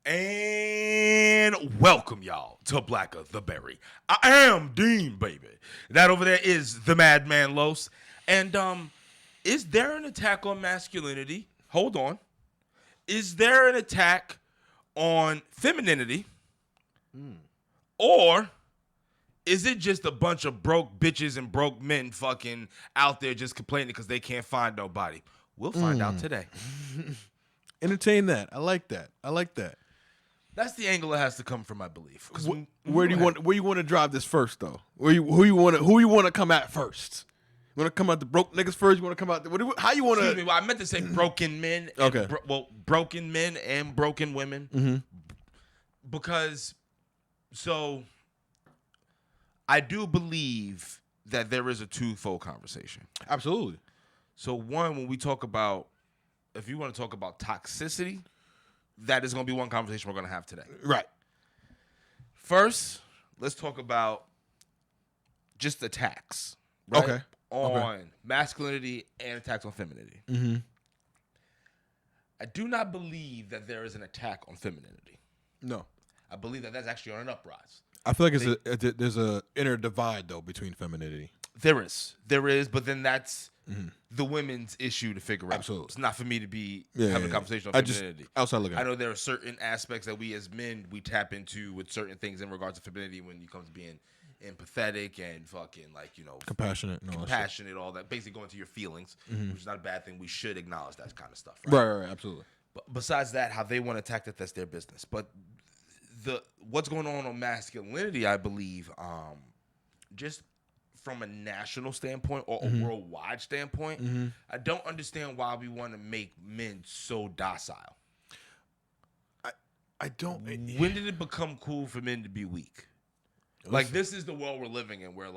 And welcome y'all to Blacker the Berry. I am Dean, baby. That over there is the Madman Los. And is there an attack on masculinity? Hold on. Is there an attack on femininity? Or is it just a bunch of broke bitches and broke men fucking out there just complaining because they can't find nobody? We'll find out today. Entertain that. I like that. That's the angle that has to come from, I believe. Where you want to drive this first, though? Who you want to come at first? You want to come at the broke niggas first? You want to come out? How you want to? Excuse me. Well, I meant to say broken men. Okay. Broken men and broken women. Mm-hmm. Because, I do believe that there is a twofold conversation. Absolutely. So one, when we talk about, if you want to talk about toxicity, that is going to be one conversation we're going to have today. Right. First, let's talk about just attacks. Right? Okay. On masculinity and attacks on femininity. Mm-hmm. I do not believe that there is an attack on femininity. No. I believe that that's actually on an uprise. I feel like there's a inner divide though between femininity. There is, but then that's the women's issue to figure out. Absolutely. It's not for me to be having a conversation on femininity. Outside looking. I know there are certain aspects that we as men we tap into with certain things in regards to femininity when it comes to being empathetic and fucking compassionate and all that. Basically going to your feelings, which is not a bad thing. We should acknowledge that kind of stuff. Right, absolutely. But besides that, how they want to attack that's their business. But what's going on masculinity, I believe, just from a national standpoint or a worldwide standpoint, I don't understand why we want to make men so docile. I don't. When did it become cool for men to be weak? Like, this is the world we're living in, where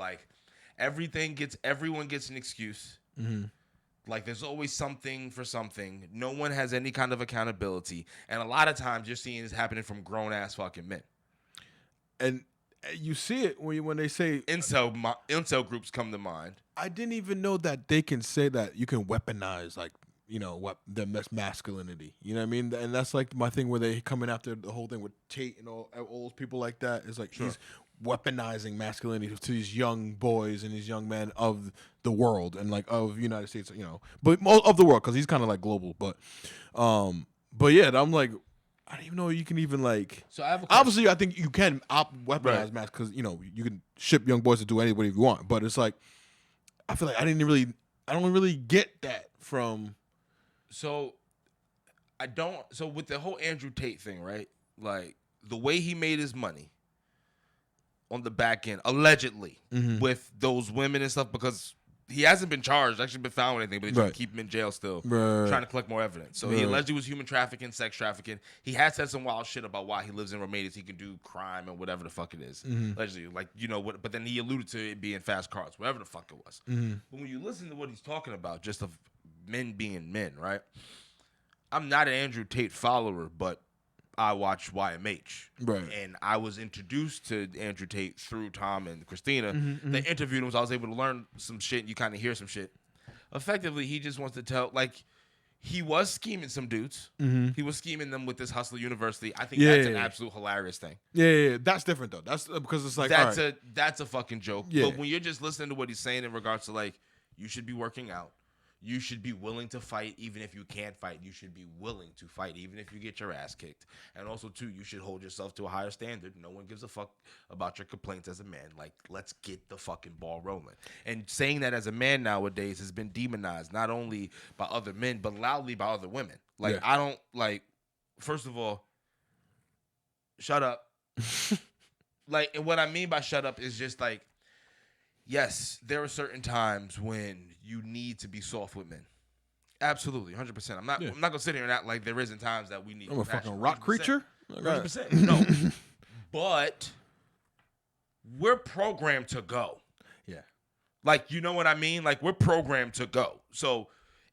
everyone gets an excuse. Like, there's always something for something. No one has any kind of accountability, and a lot of times you're seeing this happening from grown ass fucking men. And you see it when they say incel groups come to mind. I didn't even know that they can say that you can weaponize the masculinity. You know what I mean? And that's like my thing where they coming after the whole thing with Tate and all those people like that. It's like he's weaponizing masculinity to these young boys and these young men of the world and of United States, but of the world because he's kind of like global. But yeah, I'm like, I don't even know you can even So I have obviously I think you can weaponize mass because you can ship young boys to do anybody if you want. But it's like I feel like I don't really get that from. So with the whole Andrew Tate thing, right? Like the way he made his money on the back end, allegedly, with those women and stuff, because he hasn't been charged, actually been found with anything, but they trying to keep him in jail still, trying to collect more evidence. So he allegedly was human trafficking, sex trafficking. He has said some wild shit about why he lives in Romania, so he can do crime and whatever the fuck it is. Allegedly, but then he alluded to it being fast cars, whatever the fuck it was. But when you listen to what he's talking about, just of men being men, right? I'm not an Andrew Tate follower, but I watch YMH. Right. And I was introduced to Andrew Tate through Tom and Christina. They interviewed him, so I was able to learn some shit, and you kind of hear some shit. Effectively, he just wants to tell, he was scheming some dudes. He was scheming them with this Hustler University. I think that's an absolute hilarious thing. Yeah. That's different, though. That's because it's like, that's a fucking joke. Yeah. But when you're just listening to what he's saying in regards to, you should be working out. You should be willing to fight even if you can't fight. You should be willing to fight even if you get your ass kicked. And also, too, you should hold yourself to a higher standard. No one gives a fuck about your complaints as a man. Let's get the fucking ball rolling. And saying that as a man nowadays has been demonized, not only by other men, but loudly by other women. I don't, first of all, shut up. And what I mean by shut up is just yes, there are certain times when you need to be soft with men. Absolutely, 100%. I'm not gonna sit here and act like there isn't times that we need. I'm a fucking rock creature. 100%. No, but we're programmed to go. Yeah. You know what I mean? We're programmed to go. So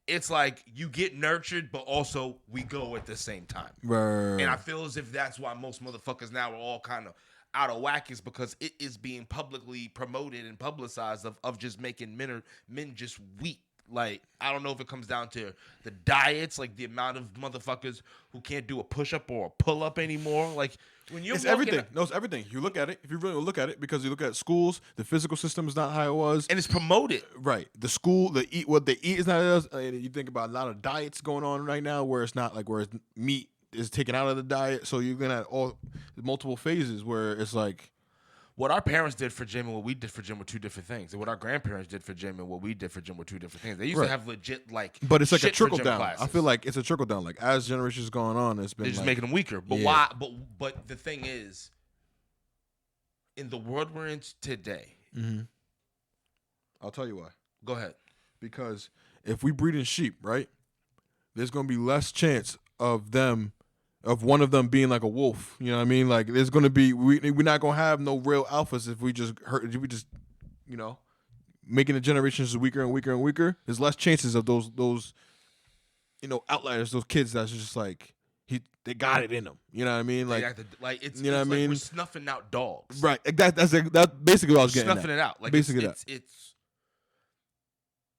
it's you get nurtured, but also we go at the same time. Right. And I feel as if that's why most motherfuckers now are all kind of out of whack, is because it is being publicly promoted and publicized of just making men just weak. Like, I don't know if it comes down to the diets, like the amount of motherfuckers who can't do a push-up or a pull-up anymore. Like, when you're It's walking everything. No, it's everything. You look at it. If you really look at it, because you look at schools, the physical system is not how it was. and it's promoted. Right. The school, what they eat is not as. You think about a lot of diets going on right now where it's not like where meat is taken out of the diet. So you're gonna have all multiple phases where it's like What our parents did for gym and what we did for gym were two different things. And what our grandparents did for gym and what we did for gym were two different things. They used Right. to have legit like, but it's like a shit for trickle gym down. classes. I feel like it's a trickle down. Like as generations going on, it's been They're just like, making them weaker. But Yeah. why? But the thing is, in the world we're in today, I'll tell you why. go ahead. Because if we breed in sheep, right, there's gonna be less chance of one of them being like a wolf. You know what I mean? Like there's gonna be we're not gonna have no real alphas if we just making the generations weaker and weaker and weaker. There's less chances of those outliers, those kids that's just like they got it in them. You know what I mean? Like It's you know what I like mean? we're snuffing out dogs. right. That's basically what I was getting Snuffing at. it out. Like Basically it's.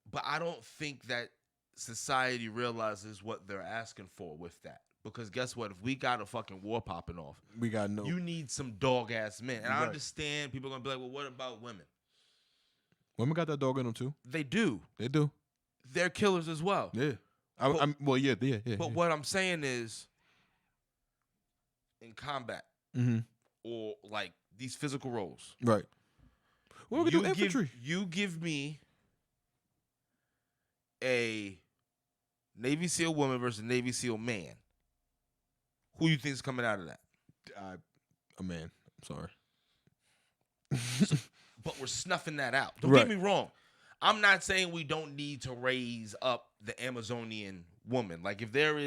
But I don't think that society realizes what they're asking for with that. Because guess what? If we got a fucking war popping off, We got no. you need some dog ass men. And I Right. understand people are gonna be like, well, what about women? Women got that dog in them too. They do. They do. They're killers as well. Yeah. Yeah. But what I'm saying is, in combat or like these physical roles, Right. What we can do infantry. You give me a Navy SEAL woman versus a Navy SEAL man. Who you think is coming out of that? A man. I'm sorry. But we're snuffing that out. Don't Right. get me wrong. I'm not saying we don't need to raise up the Amazonian woman. Like if there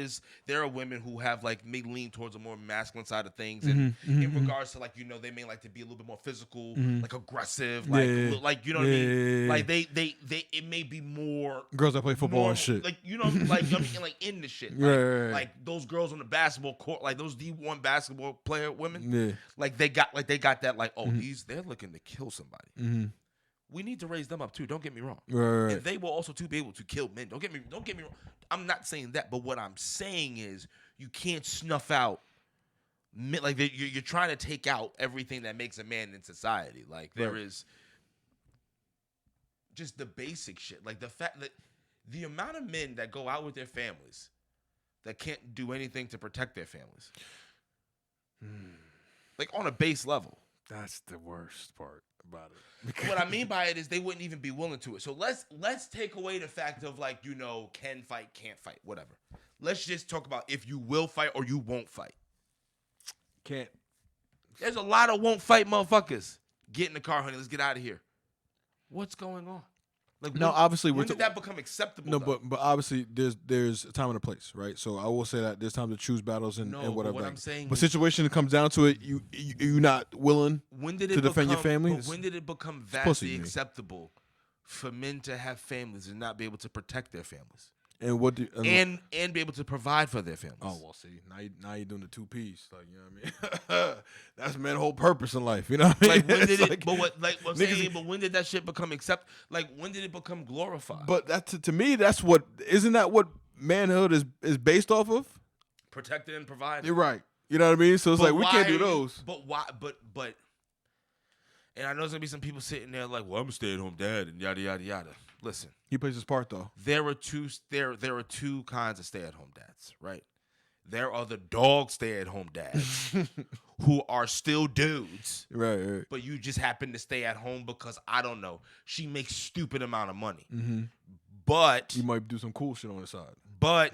are women who have like may lean towards a more masculine side of things, and in regards to like they may like to be a little bit more physical, like aggressive, like Yeah. like you know what I mean. Yeah. Like they it may be more Girls that play football normal, and shit. like like I mean, like in the shit, like, Right. like those girls on the basketball court, like those D1 basketball player women, Yeah. like they got that like they're looking to kill somebody. We need to raise them up too. Don't get me wrong. Right. And they will also too be able to kill men. Don't get me wrong. I'm not saying that, but what I'm saying is you can't snuff out men. Like you're trying to take out everything that makes a man in society. Like there is just the basic shit. Like the fact that the amount of men that go out with their families that can't do anything to protect their families, like on a base level. That's the worst part about it. What I mean by it is they wouldn't even be willing to it. So let's take away the fact of like, can fight, can't fight, whatever. Let's just talk about if you will fight or you won't fight. Can't. There's a lot of won't fight motherfuckers. Get in the car, honey. Let's get out of here. What's going on? Like No, obviously when did that become acceptable? No, though? but obviously there's a time and a place, right? So I will say that there's time to choose battles and No, whatever. but what I'm saying but is- situation that comes down to it, you're not willing when did it to defend your become- family. But when did it become pussy vastly to me. acceptable for men to have families and not be able to protect their families And what do and be able to provide for their families? Oh well, see now you're doing the two P's, like you know what I mean. That's man's whole purpose in life, you know what I mean? Like when did It's it? like- But what? Like what I'm niggas- saying. But when did that shit become Like when did it become glorified? But that to me, that's what isn't that what manhood is based off of? Protected and provided. You're right. You know what I mean? So it's But like we can't do why- those. But why? But. And I know there's gonna be some people sitting there like, well, I'm a stay-at-home dad and yada yada yada. Listen, He plays his part though. there are two kinds of stay-at-home dads, right? There are the dog stay-at-home dads who are still dudes, Right. but you just happen to stay at home because I don't know. She makes stupid amount of money, but You might do some cool shit on the side. but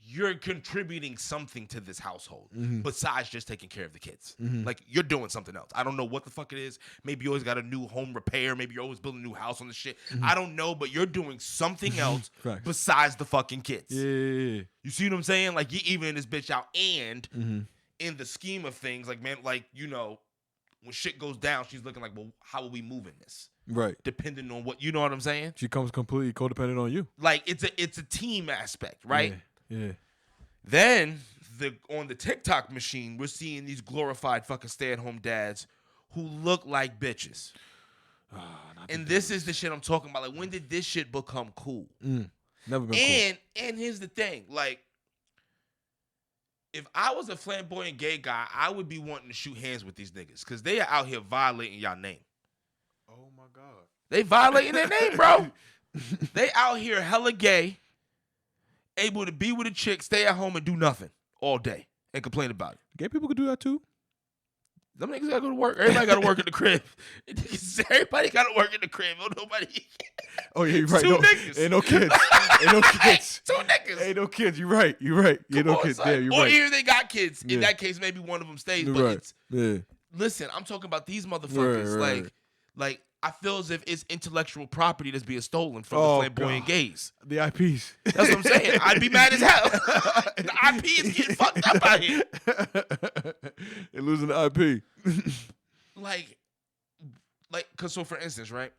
you're contributing something to this household besides just taking care of the kids. Like you're doing something else. I don't know what the fuck it is. Maybe you always got a new home repair. Maybe you're always building a new house on the shit. I don't know, but you're doing something else Facts. besides the fucking kids. Yeah. You see what I'm saying? Like you evening this bitch out, and in the scheme of things, like man, like when shit goes down, she's looking like, well, how are we moving this? Right. Depending on what, you know what I'm saying? She comes completely codependent on you. Like it's a team aspect, right? Yeah. Then on the TikTok machine, we're seeing these glorified fucking stay-at-home dads who look like bitches. And this is the shit I'm talking about. Like, when did this shit become cool? Never been cool. And here's the thing. Like, if I was a flamboyant gay guy, I would be wanting to shoot hands with these niggas because they are out here violating y'all name. Oh, my God. They violating their name, bro. They out here hella gay, able to be with a chick, stay at home and do nothing all day and complain about it. Gay people could do that too. Them niggas gotta go to work. Everybody gotta work at the crib. Everybody gotta work at the crib. Oh, nobody. Oh, yeah, you're right. Two niggas. Ain't no kids. Ain't no kids. Two niggas. Ain't no kids. You're right. You're right. Ain't no kids. Son. Yeah, you're or right. either they got kids. In that case, maybe one of them stays. You're But right. it's listen, I'm talking about these motherfuckers. Right. Like I feel as if it's intellectual property that's being stolen from the flamboyant gays. The IPs. That's what I'm saying. I'd be mad as hell. The IP is getting fucked up out here. They're losing the IP. like, cause so for instance, right?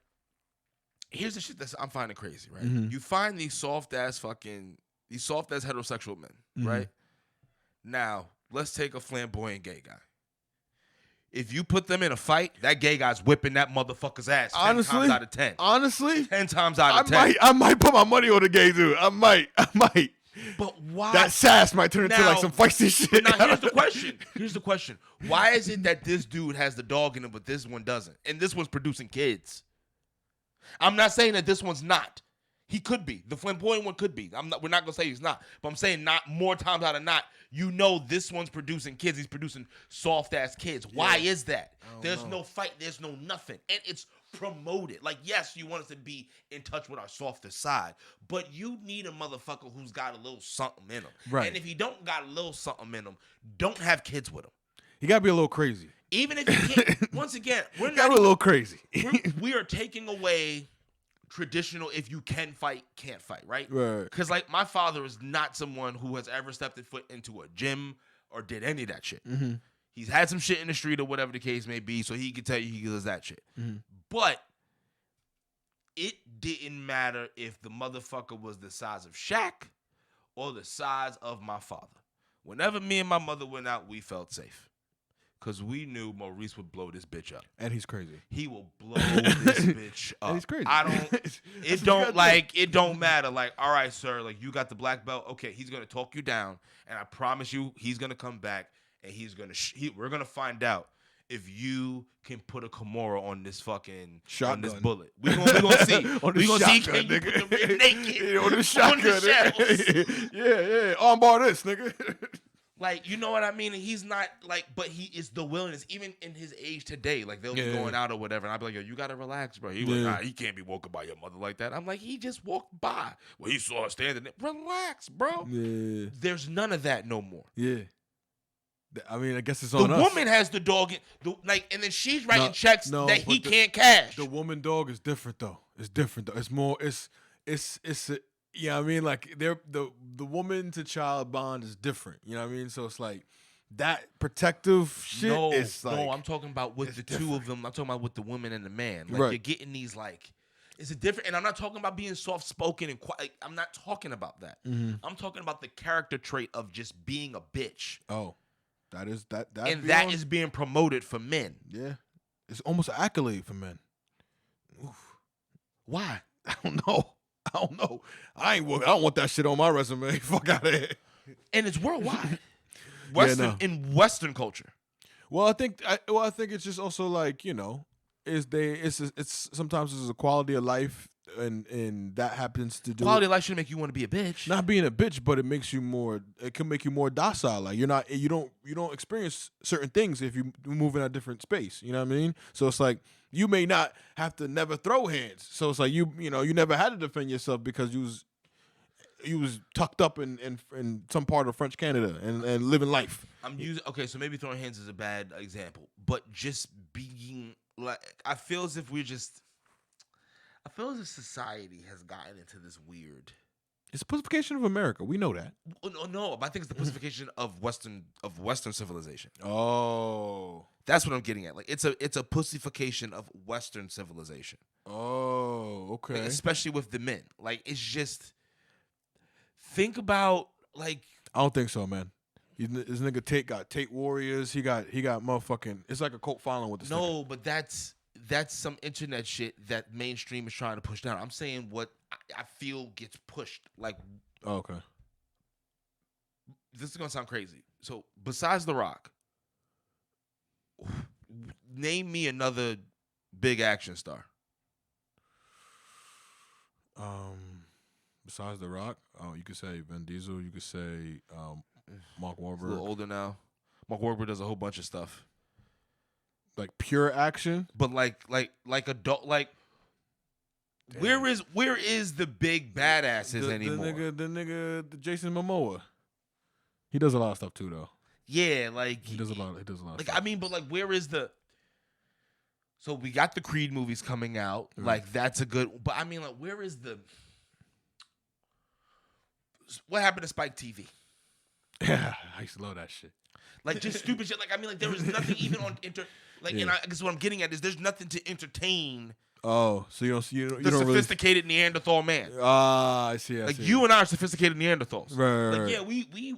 Here's the shit that I'm finding crazy, right? Mm-hmm. You find these soft ass heterosexual men, right? Now, let's take a flamboyant gay guy. If you put them in a fight, that gay guy's whipping that motherfucker's ass 10 times out of 10. Honestly? 10 times out of 10. I might put my money on the gay dude. I might. But why? That sass might turn into like some feisty shit. Now, here's the question. Why is it that this dude has the dog in him, but this one doesn't? And this one's producing kids. I'm not saying that this one's not. He could be. The flamboyant one could be. We're not going to say he's not. But I'm saying not more times out of not. You know this one's producing kids. He's producing soft-ass kids. Why is that? There's no fight. There's no nothing. And it's promoted. Like, yes, you want us to be in touch with our softer side. But you need a motherfucker who's got a little something in him. Right. And if he don't got a little something in him, don't have kids with him. You got to be a little crazy. Even if you can't. Once again, we're not. Got to be a little crazy. We are taking away traditional, if you can fight, can't fight, right? Right. Because like my father is not someone who has ever stepped his foot into a gym or did any of that shit. He's had some shit in the street or whatever the case may be, so he can tell you he does that shit. But it didn't matter if the motherfucker was the size of Shaq or the size of my father. Whenever me and my mother went out, we felt safe. Because we knew Maurice would blow this bitch up. And he's crazy. He will blow this bitch up. And he's crazy. It don't matter. Like, all right, sir, like you got the black belt. Okay, he's going to talk you down. And I promise you, he's going to come back and we're going to find out if you can put a Kimura on this fucking shotgun. On this bullet. We're gonna see. We're gonna see can you put them naked on the shotgun. On the shells. Yeah. Armbar this, nigga. Like, you know what I mean? And he's not like, but he is the willingness, even in his age today. Like, they'll be going out or whatever. And I'll be like, yo, you got to relax, bro. He was like, he can't be woken by your mother like that. I'm like, he just walked by. Well, he saw her standing there. Relax, bro. Yeah. There's none of that no more. Yeah. I mean, I guess it's on us. The woman has the dog, and then she's writing checks that he can't cash. The woman dog is different, though. It's different, though. It's more, yeah, I mean, like the woman to child bond is different. You know what I mean? So it's like that protective shit. No, I'm talking about with the different. Two of them. I'm talking about with the woman and the man. Like you're getting these like it's a different. And I'm not talking about being soft spoken and quiet. I'm not talking about that. I'm talking about the character trait of just being a bitch. Oh, that is that. And that is being promoted for men. Yeah, it's almost an accolade for men. Oof. Why? I don't know. I don't want that shit on my resume. Fuck out of here. And it's worldwide. In Western culture. Well, I think it's just also like, you know, it's sometimes it's a quality of life and that happens to do quality of life should make you want to be a bitch. Not being a bitch, but it can make you more docile. Like you don't experience certain things if you move in a different space. You know what I mean? So it's like you may not have to never throw hands. So it's like you never had to defend yourself because you was tucked up in some part of French Canada and living life. So maybe throwing hands is a bad example, but just being like I feel as if society has gotten into this weird. It's a pussification of America. We know that. No, I think it's the pussification of Western civilization. Oh, that's what I'm getting at. Like it's a pussification of Western civilization. Oh, okay. Like, especially with the men. Like it's just think about like. I don't think so, man. This nigga Tate got Tate Warriors. He got motherfucking. It's like a cult following with this. No, but that's that's some internet shit that mainstream is trying to push down. I'm saying what I feel gets pushed. Like, Oh, okay. this is gonna sound crazy. So besides The Rock, name me another big action star. Besides The Rock, you could say Vin Diesel. You could say Mark He's a Wahlberg. little older now. Mark Wahlberg does a whole bunch of stuff, Like pure action. but like adult like. Damn. Where is the big badasses anymore? The Jason Momoa. He does a lot of stuff too, though. Yeah, like He does a lot. Of like stuff. I mean, but like, where is the? So we got the Creed movies coming out. Like that's a good. But I mean, like, where is the? What happened to Spike TV? Yeah, I used to love that shit. Like just stupid shit. Like I mean, like there was nothing even on and I guess what I'm getting at is there's nothing to entertain. Oh, so you don't The sophisticated Neanderthal man. I see. Like you and I are sophisticated Neanderthals. Right. Like yeah, we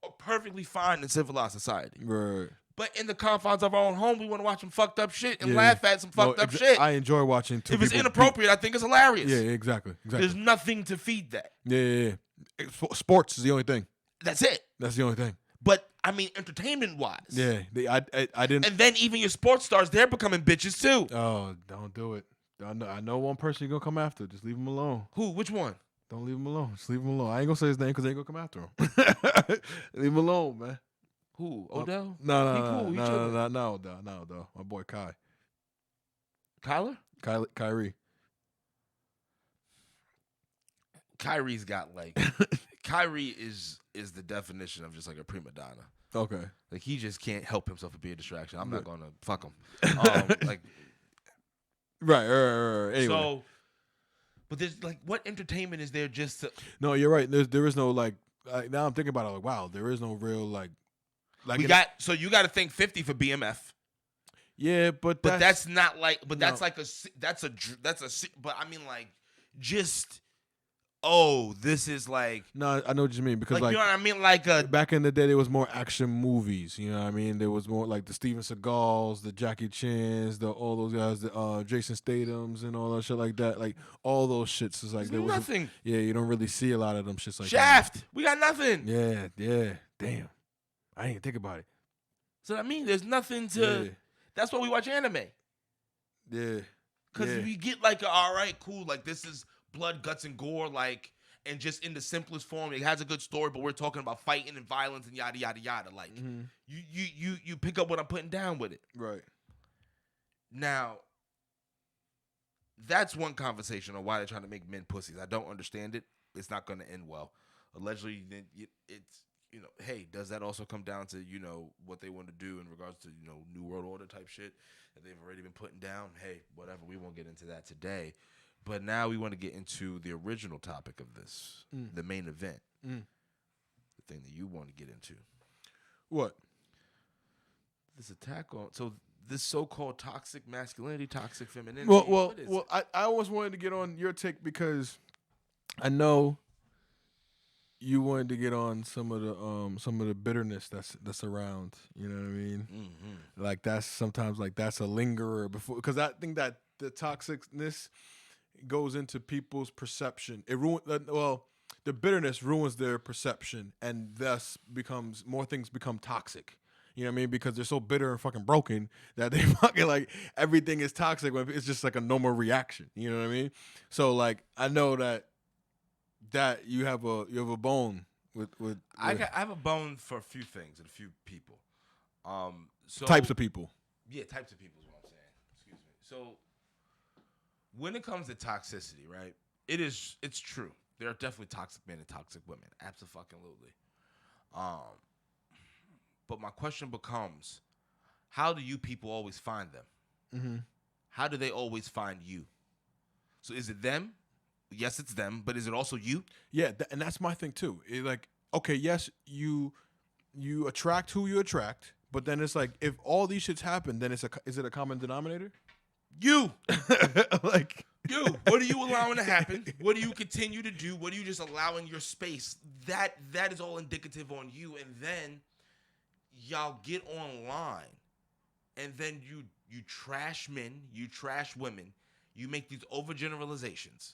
are perfectly fine in civilized society. Right. But in the confines of our own home, we want to watch some fucked up shit and laugh at some fucked up shit. I enjoy watching. If it's inappropriate, I think it's hilarious. Yeah, exactly. There's nothing to feed that. Yeah. Sports is the only thing. That's it. That's the only thing. But I mean, entertainment wise. Yeah, I didn't. And then even your sports stars, they're becoming bitches too. Oh, don't do it. I know one person you're gonna come after. Just leave him alone. Who? Which one? Don't leave him alone. Just leave him alone. I ain't gonna say his name because they ain't gonna come after him. Leave him alone, man. Who? Odell? No, He cool. He chillin'. no, Odell. My boy Kai. Kyrie? Kyrie's got like Kyrie is the definition of just like a prima donna. Okay. Like he just can't help himself but be a distraction. I'm not gonna fuck him. Like Right. Anyway. so, but there's like, what entertainment is there just to? No, you're right. There is no like. Now I'm thinking about it. Like, wow, there is no real like. We got so you got to think 50 for BMF. Yeah, but that's not like. But that's like that's a. But I mean like, just. Oh, this is like. No, I know what you mean because like you know what I mean, like back in the day there was more action movies. You know what I mean? There was more like the Steven Seagals, the Jackie Chans, all those guys, the Jason Statham's and all that shit like that. Like all those shits is like there was nothing. Yeah, you don't really see a lot of them shits like Shaft. that. We got nothing. Yeah. Damn, I didn't even think about it. So I mean, there's nothing to. Yeah. That's why we watch anime. Yeah. Because we get like, all right, cool. Like this is blood, guts, and gore, like, and just in the simplest form. It has a good story, but we're talking about fighting and violence and yada yada yada. Like, you pick up what I'm putting down with it. Right. Now, that's one conversation on why they're trying to make men pussies. I don't understand it. It's not going to end well. Allegedly, it's hey, does that also come down to what they want to do in regards to New World Order type shit that they've already been putting down? Hey, whatever. We won't get into that today. But now we want to get into the original topic of this, the main event, the thing that you want to get into. What? This attack on this so-called toxic masculinity, toxic femininity. Well. I always wanted to get on your take because I know you wanted to get on some of the bitterness that's around. You know what I mean? Mm-hmm. Like that's sometimes like that's a lingerer before because I think that the toxicness goes into people's perception. It the bitterness ruins their perception, and thus more things become toxic. You know what I mean? Because they're so bitter and fucking broken that they fucking like everything is toxic when it's just like a normal reaction. You know what I mean? So like I know that you have a bone with I have a bone for a few things and a few people. So types of people. Yeah, types of people is what I'm saying. Excuse me. So when it comes to toxicity, right? It's true. There are definitely toxic men and toxic women. Absolutely. But my question becomes, how do you people always find them? Mm-hmm. How do they always find you? So is it them? Yes, it's them. But is it also you? Yeah, and that's my thing too. Like, okay, yes, you attract who you attract, but then it's like if all these shits happen, then is it a common denominator? You. Like you. What are you allowing to happen? What do you continue to do? What are you just allowing your space? That is all indicative on you. And then y'all get online, and then you you trash men, you trash women, you make these overgeneralizations,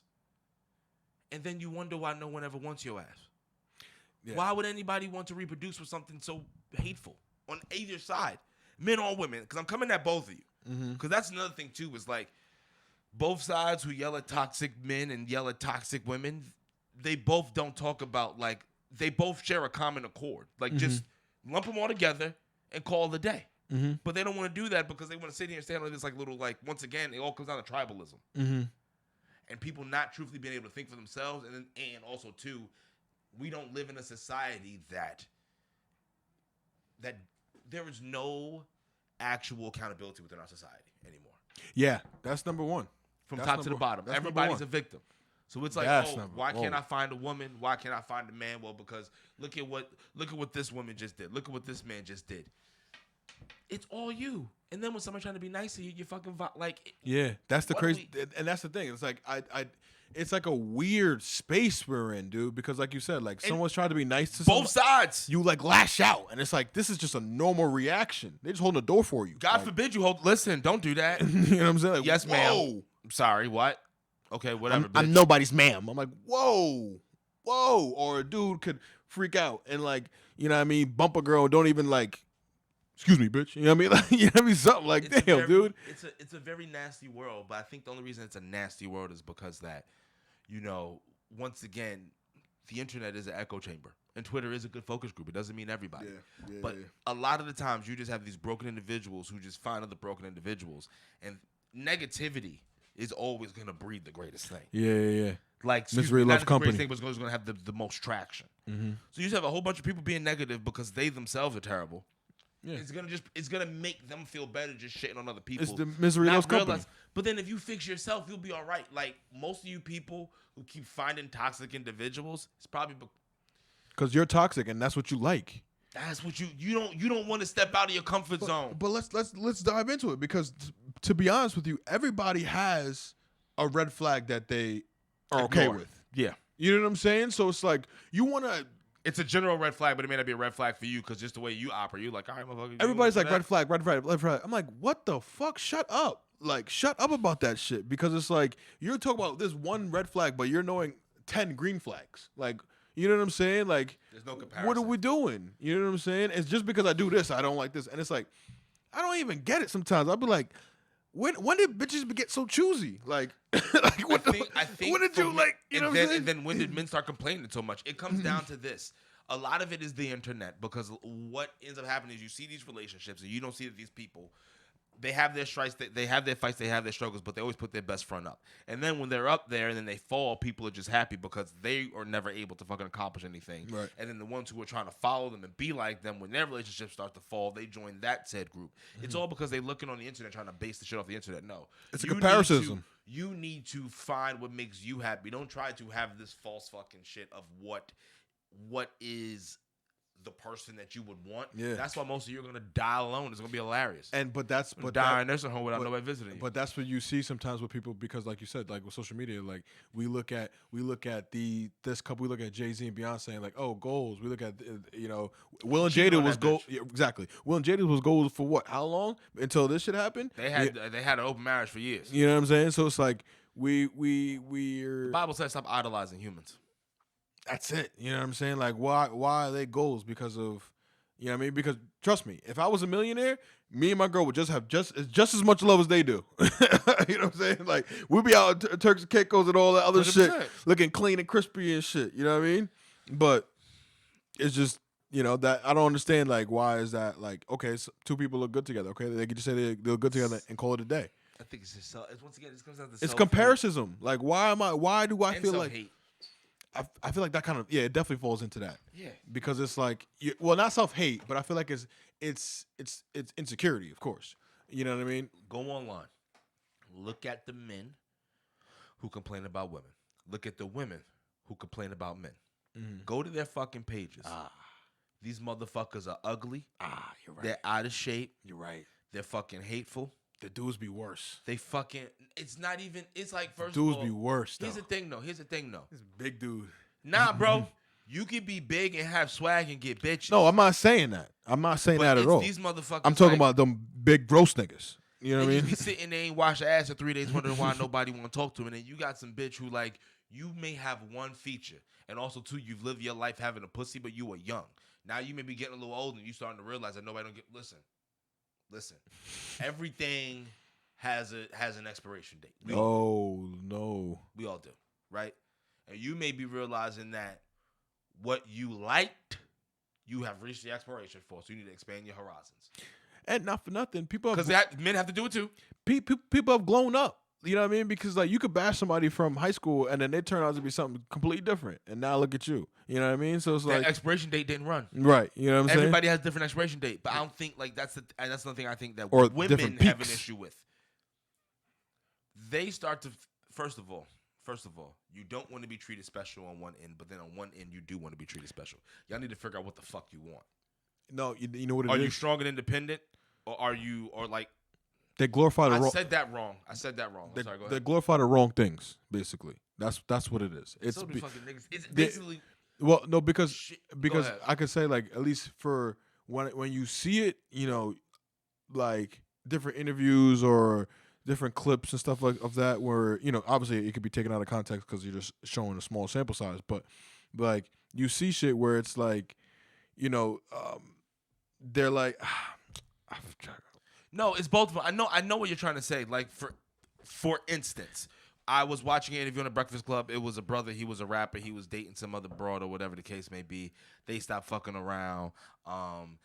and then you wonder why no one ever wants your ass. Yeah. Why would anybody want to reproduce with something so hateful on either side, men or women? Because I'm coming at both of you. Because that's another thing too. Is like both sides who yell at toxic men and yell at toxic women, they both don't talk about like they both share a common accord. Like just lump them all together and call it a day. But they don't want to do that because they want to sit here and stand on this like little like once again it all comes down to tribalism and people not truthfully being able to think for themselves and also too we don't live in a society that there is no actual accountability within our society anymore. Yeah, that's number one. From top to the bottom, everybody's a victim. So it's like, why can't I find a woman? Why can't I find a man? Well, because look at what this woman just did. Look at what this man just did. It's all you. And then when somebody's trying to be nice to you, you fucking like. Yeah, that's the crazy, and that's the thing. It's like it's like a weird space we're in, dude. Because like you said, like someone's trying to be nice to both sides. You like lash out, and it's like this is just a normal reaction. They just holding the door for you. God forbid you hold. Listen, don't do that. You know what I'm saying? Like, yes, ma'am. I'm sorry. What? Okay, whatever. I'm nobody's ma'am. I'm like, whoa. Or a dude could freak out and like, you know what I mean, bump a girl and don't even like, excuse me, bitch. You know what I mean? Like, you know what I mean? Something like, damn, dude. It's a very nasty world, but I think the only reason it's a nasty world is because that, you know, once again, the internet is an echo chamber. And Twitter is a good focus group. It doesn't mean everybody. But a lot of the times you just have these broken individuals who just find other broken individuals. And negativity is always going to breed the greatest thing. Yeah. Like, misery loves company. Thing was going to have the most traction. So you just have a whole bunch of people being negative because they themselves are terrible. Yeah. It's gonna make them feel better just shitting on other people. It's the misery loves company. But then if you fix yourself, you'll be all right. Like most of you people who keep finding toxic individuals, it's probably because you're toxic and that's what you like. That's what you don't want to step out of your comfort zone. But let's dive into it because to be honest with you, everybody has a red flag that they are okay with. Yeah, you know what I'm saying. So it's like you want to. It's a general red flag, but it may not be a red flag for you because just the way you operate, you're like, all right, motherfucker. Everybody's like, red flag. I'm like, what the fuck? Shut up. Like, shut up about that shit. Because it's like, you're talking about this one red flag, but you're knowing 10 green flags. Like, you know what I'm saying? Like, there's no comparison. What are we doing? You know what I'm saying? It's just because I do this, I don't like this. And it's like, I don't even get it sometimes. I'll be like, when did bitches get so choosy? Like, what I think when did you like? You know what I'm saying? And then when did men start complaining so much? It comes down to this. A lot of it is the internet because what ends up happening is you see these relationships and you don't see that these people, they have their strikes, they have their fights, they have their struggles, but they always put their best front up. And then when they're up there and then they fall, people are just happy because they are never able to fucking accomplish anything. Right. And then the ones who are trying to follow them and be like them, when their relationships start to fall, they join that said group. It's all because they're looking on the internet trying to base the shit off the internet. No. It's a comparison. You need to find what makes you happy. Don't try to have this false fucking shit of what is the person that you would want. Yeah. That's why most of you are gonna die alone. It's gonna be hilarious. But die in a nursing home without nobody visiting you. But that's what you see sometimes with people because, like you said, like with social media, like we look at this couple, we look at Jay-Z and Beyonce, and like goals. We look at Will and Jada was goals. Yeah, exactly. Will and Jada was goals for what? How long until this shit happened? They had an open marriage for years. You know what I'm saying? So it's like we're the Bible says stop idolizing humans. That's it. You know what I'm saying? Like, why are they goals? Because of, you know what I mean? Because trust me, if I was a millionaire, me and my girl would just have just as much love as they do. You know what I'm saying? Like, we'd be out Turks and Caicos and all that other 100%. Shit, looking clean and crispy and shit. You know what I mean? But it's just, that I don't understand. Like, why is that? Like, okay, so two people look good together. Okay, they can just say they look good together and call it a day. I think it's just once again, it comes down to it's comparisism. Like, why do I feel like? Hate. I feel like that kind of it definitely falls into that. Yeah, because it's like not self-hate, but I feel like it's insecurity, of course. You know what I mean? Go online, look at the men who complain about women. Look at the women who complain about men. Mm-hmm. Go to their fucking pages. These motherfuckers are ugly. You're right. They're out of shape. You're right. They're fucking hateful. The dudes be worse. They fucking. It's not even. It's like first. Dudes of all, be worse. Though. Here's the thing, though. This big dude. Nah, bro. You can be big and have swag and get bitches. No, I'm not saying that. I'm not saying that at all. These motherfuckers. I'm talking about them big gross niggas. You know what I They mean? just be sitting there, ain't wash their ass for 3 days, wondering why nobody want to talk to them. And then you got some bitch who like you may have one feature, and also two, you've lived your life having a pussy, but you were young. Now you may be getting a little older, and you starting to realize that nobody don't get. Listen. Everything has an expiration date. Oh no. We all do, right? And you may be realizing that what you liked, you have reached the expiration for, so you need to expand your horizons. And not for nothing, people Because men have to do it too. People have grown up. You know what I mean? Because like you could bash somebody from high school and then they turn out to be something completely different. And now look at you. You know what I mean? So it's That like expiration date didn't run. right. You know what I'm saying? Everybody has a different expiration date, but I don't think like that's another thing I think that Or women have an issue with. They start to first of all, you don't want to be treated special on one end, but then on one end you do want to be treated special. Y'all need to figure out what the fuck you want. No, you know what it is? Are you strong and independent, or are you like? They glorify the wrong. I said that wrong. I'm sorry. Go ahead. They glorify the wrong things. Basically, that's what it is. It's fucking niggas. It's basically. Well, no, because ahead. I could say like at least for when you see it, you know, like different interviews or different clips and stuff like of that, where you know obviously it could be taken out of context because you're just showing a small sample size, but like you see shit where it's like, you know, they're like. No, it's both of them. I know what you're trying to say. Like for instance, I was watching an interview on the Breakfast Club. It was a brother. He was a rapper. He was dating some other broad or whatever the case may be. They stopped fucking around. And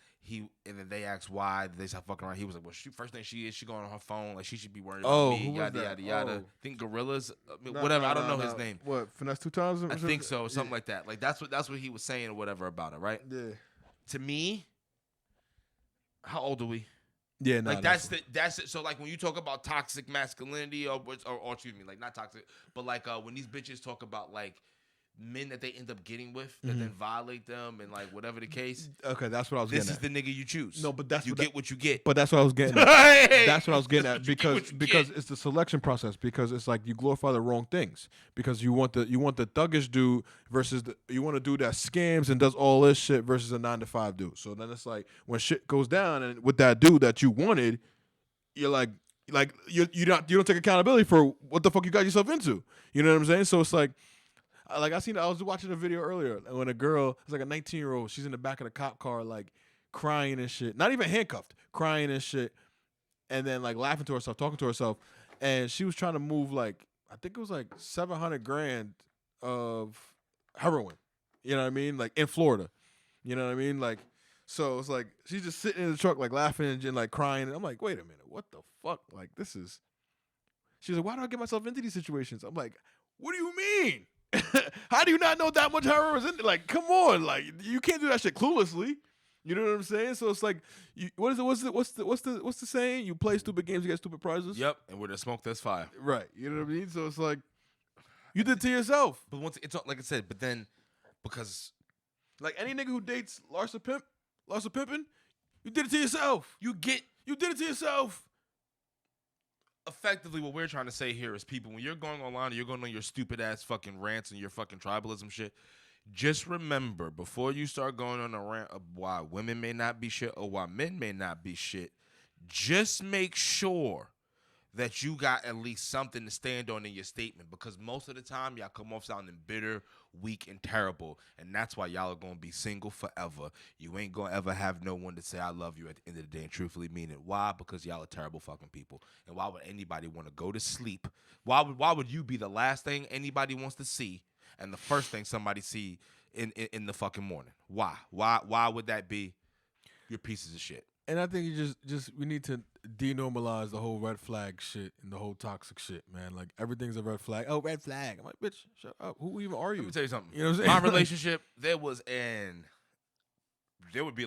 then they asked why did they stop fucking around. He was like, well, first thing she going on her phone. Like she should be worried about me. Yada yada yada. I think Gorillas. Whatever. I don't know his name. What Finesse 2000? I think so. Something like that. Like that's what he was saying or whatever about it. Right. Yeah. To me, how old are we? Yeah, no, like that's it. So like when you talk about toxic masculinity or excuse me, like not toxic, but like when these bitches talk about like men that they end up getting with that then violate them and like whatever the case. Okay, that's what I was this getting at. This is the nigga you choose. No, but that's you get what you get. But that's what I was getting at. That's what I was getting at because it's the selection process, because it's like you glorify the wrong things, because you want the thuggish dude versus you want a dude that scams and does all this shit versus a 9-to-5 dude. So then it's like when shit goes down and with that dude that you wanted, you're like you don't take accountability for what the fuck you got yourself into. You know what I'm saying? So it's like I was watching a video earlier when a girl, it's like a 19-year-old, she's in the back of the cop car like crying and shit, not even handcuffed, crying and shit, and then like laughing to herself, talking to herself, and she was trying to move like I think it was like $700,000 of heroin. You know what I mean? Like in Florida. You know what I mean? Like so it's like she's just sitting in the truck like laughing and like crying, and I'm like, wait a minute, what the fuck? Like this is. She's like, why do I get myself into these situations? I'm like, what do you mean? How do you not know that much heroin is in there? Like, come on, like you can't do that shit cluelessly. You know what I'm saying? So it's like, what's the saying? You play stupid games, you get stupid prizes. Yep, and where there's smoke, there's fire. Right. You know what I mean? So it's like, you did it to yourself. But once it's like I said, but then because like any nigga who dates Larsa Pimpin', you did it to yourself. You did it to yourself. Effectively, what we're trying to say here is people, when you're going online and you're going on your stupid ass fucking rants and your fucking tribalism shit, just remember before you start going on a rant of why women may not be shit or why men may not be shit, just make sure that you got at least something to stand on in your statement, because most of the time y'all come off sounding bitter, weak, and terrible, and that's why y'all are going to be single forever. You ain't going to ever have no one to say I love you at the end of the day and truthfully mean it. Why? Because y'all are terrible fucking people. And why would anybody want to go to sleep? Why would you be the last thing anybody wants to see and the first thing somebody see in the fucking morning? Why? Why would that be? You're pieces of shit. And I think you just we need to denormalize the whole red flag shit and the whole toxic shit, man. Like everything's a red flag. Oh, red flag. I'm like, bitch, shut up. Who even are you? Let me tell you something. You know what I'm saying? My relationship, there would be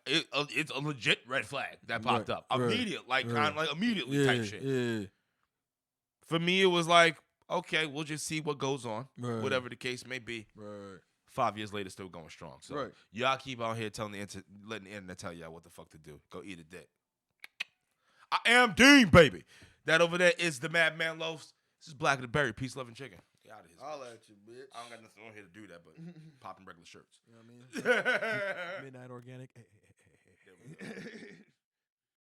it's a legit red flag that popped up. Immediate, kind of like immediately type shit. Yeah. For me, it was like, okay, we'll just see what goes on, whatever the case may be. Right. 5 years later, still going strong. So y'all keep out here letting the internet tell y'all what the fuck to do. Go eat a dick. I am Dean, baby. That over there is the Madman Loafs. This is Black of the Berry. Peace, love, and chicken. Get out of here. I'll at you, bitch. I don't got nothing on here to do that, but popping regular shirts. You know what I mean? Midnight Organic.